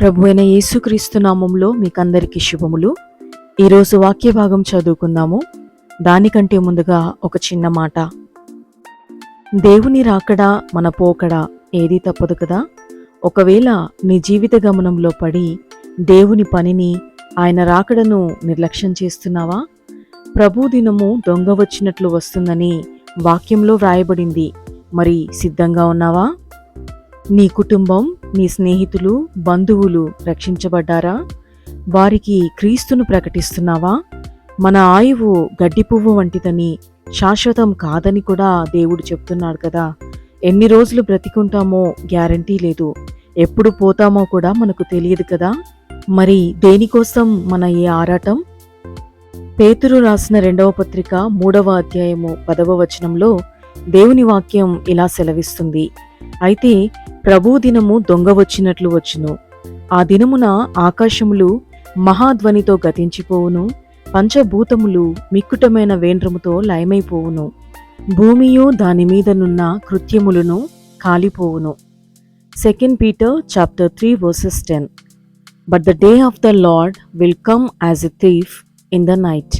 ప్రభువైన యేసుక్రీస్తు నామంలో మీకందరికీ శుభములు. ఈరోజు వాక్య భాగం చదువుకుందాము. దానికంటే ముందుగా ఒక చిన్న మాట. దేవుని రాకడా మన పోకడా ఏదీ తప్పదు కదా. ఒకవేళ నీ జీవిత గమనంలో పడి దేవుని పనిని, ఆయన రాకడను నిర్లక్ష్యం చేస్తున్నావా? ప్రభు దినము దొంగ వచ్చినట్లు వస్తుందని వాక్యంలో వ్రాయబడింది. మరి సిద్ధంగా ఉన్నావా? నీ కుటుంబం, నీ స్నేహితులు, బంధువులు రక్షించబడ్డారా? వారికి క్రీస్తును ప్రకటిస్తున్నావా? మన ఆయువు గడ్డి పువ్వు వంటిదని, శాశ్వతం కాదని కూడా దేవుడు చెప్తున్నాడు కదా. ఎన్ని రోజులు బ్రతికుంటామో గ్యారంటీ లేదు, ఎప్పుడు పోతామో కూడా మనకు తెలియదు కదా. మరి దేనికోసం మన ఈ ఆరాటం? పేతురు రాసిన 2వ పత్రిక 3వ అధ్యాయము 10వ వచనంలో దేవుని వాక్యం ఇలా సెలవిస్తుంది. అయితే ప్రభు దినము దొంగ వచ్చినట్లు వచ్చును. ఆ దినమున ఆకాశములు మహాధ్వనితో గతించిపోవును, పంచభూతములు మిక్కుటమైన వేండ్రముతో లయమైపోవును, భూమియు దాని మీదనున్న కృత్యములను కాలిపోవును. 2 Peter chapter 3 verses 10. But the day of the Lord will come as a thief in the night,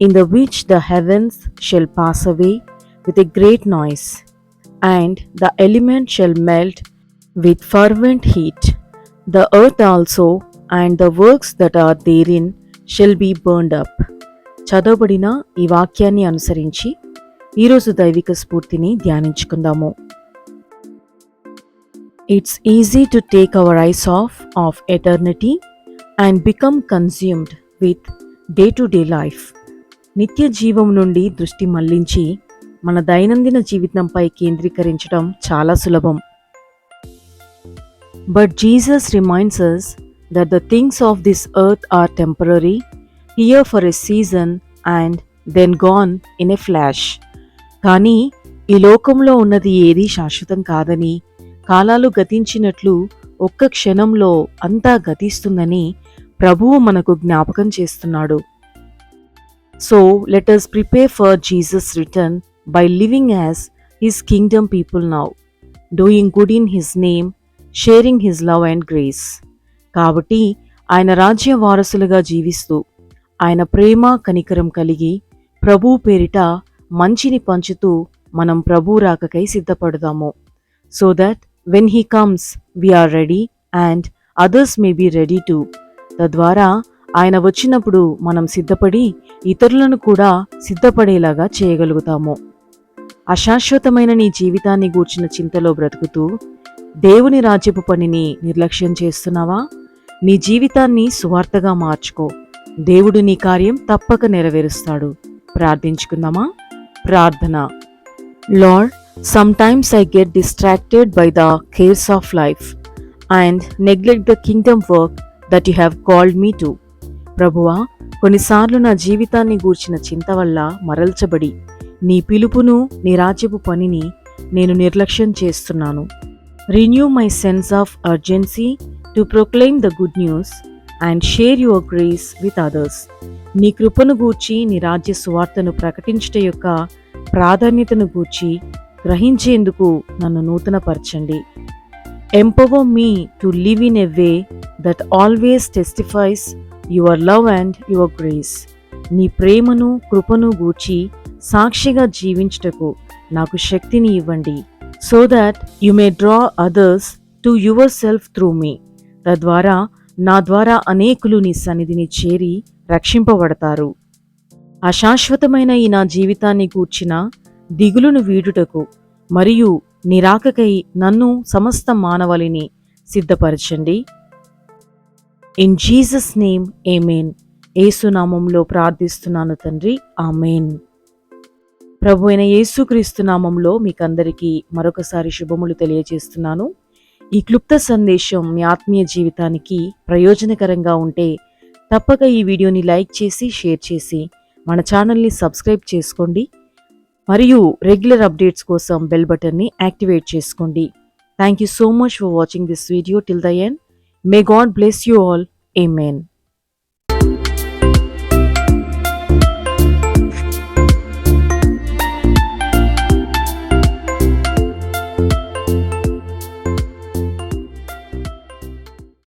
in the which the heavens shall pass away with a great noise, and the elements shall melt with fervent heat. The earth also and the works that are therein shall be burned up. చదవబడిన ఈ వాక్యాన్ని అనుసరించి ఈరోజు దైవిక స్ఫూర్తిని ధ్యానించుకుందాము. It's easy to take our eyes off of eternity and become consumed with day-to-day life. నిత్య జీవం నుండి దృష్టి మళ్లించి మన దైనందిన జీవితంపై కేంద్రీకరించడం చాలా సులభం. But Jesus reminds us that the things of this earth are temporary, here for a season and then gone in a flash. కానీ ఈ లోకంలో ఉన్నది ఏదీ శాశ్వతం కాదని, కాలాలు గతించినట్లు ఒక్క క్షణంలో అంతా గతిస్తుందని ప్రభువు మనకు జ్ఞాపకం చేస్తున్నాడు. So let us prepare for Jesus' return by living as His kingdom people now, doing good in His name, sharing His love and grace. కాబట్టి ఆయన రాజ్య వారసులుగా జీవిస్తూ, ఆయన ప్రేమ కనికరం కలిగి, ప్రభు పేరిట మంచిని పంచుతూ మనం ప్రభు రాకకై సిద్ధపడదాము. So that when He comes, we are ready and others may be ready too. తద్వారా ఆయన వచ్చినప్పుడు మనం సిద్ధపడి ఇతరులను కూడా సిద్ధపడేలాగా చేయగలుగుతాము. అశాశ్వతమైన నీ జీవితాన్ని గూర్చిన చింతలో బ్రతుకుతూ దేవుని రాజ్యపు పనిని నిర్లక్ష్యం చేస్తున్నావా? నీ జీవితాన్ని సువార్తగా మార్చుకో. దేవుడు నీ కార్యం తప్పక నెరవేరుస్తాడు. ప్రార్థించుకుందామా? ప్రార్థన. Lord, sometimes I get distracted by the cares of life and neglect the kingdom work that you have called me to. ప్రభువా, కొన్నిసార్లు నా జీవితాన్ని గూర్చిన చింత వల్ల మరల్చబడి నీ పిలుపును, నీ రాజ్యపు పనిని నేను నిర్లక్ష్యం చేస్తున్నాను. Renew my sense of urgency to proclaim the good news and share your grace with others. నీ కృపను గూర్చి, నీ రాజ్య సువార్తను ప్రకటించుట యొక్క ప్రాధాన్యతను గూర్చి గ్రహించేందుకు నన్ను నూతనపరచండి. Empower me to live in a way that always testifies your love and your grace. నీ ప్రేమను, కృపను గూర్చి సాక్షిగా జీవించుటకు నాకు శక్తిని ఇవ్వండి. So that you may draw others to yourself through me. తద్వారా నా ద్వారా అనేకులు నీ సన్నిధిని చేరి రక్షింపబడతారు. అశాశ్వతమైన ఈ నా జీవితాన్ని గూర్చిన దిగులును వీడుటకు మరియు నిరాకకై నన్ను సమస్త మానవాళిని సిద్ధపరచండి. ఇన్ జీసస్ నేమ్ ఆమేన్. యేసు నామంలో ప్రార్థిస్తున్నాను తండ్రి, ఆమేన్. ప్రభు అయిన యేసుక్రీస్తు నామంలో మీకందరికీ మరొకసారి శుభములు తెలియజేస్తున్నాను. ఈ క్లుప్త సందేశం మీ ఆత్మీయ జీవితానికి ప్రయోజనకరంగా ఉంటే తప్పక ఈ వీడియోని లైక్ చేసి, షేర్ చేసి మన ఛానల్ని సబ్స్క్రైబ్ చేసుకోండి. మరియు రెగ్యులర్ అప్డేట్స్ కోసం బెల్ బటన్ని యాక్టివేట్ చేసుకోండి. Thank you so much for watching this video till the end. May God bless you all. Amen.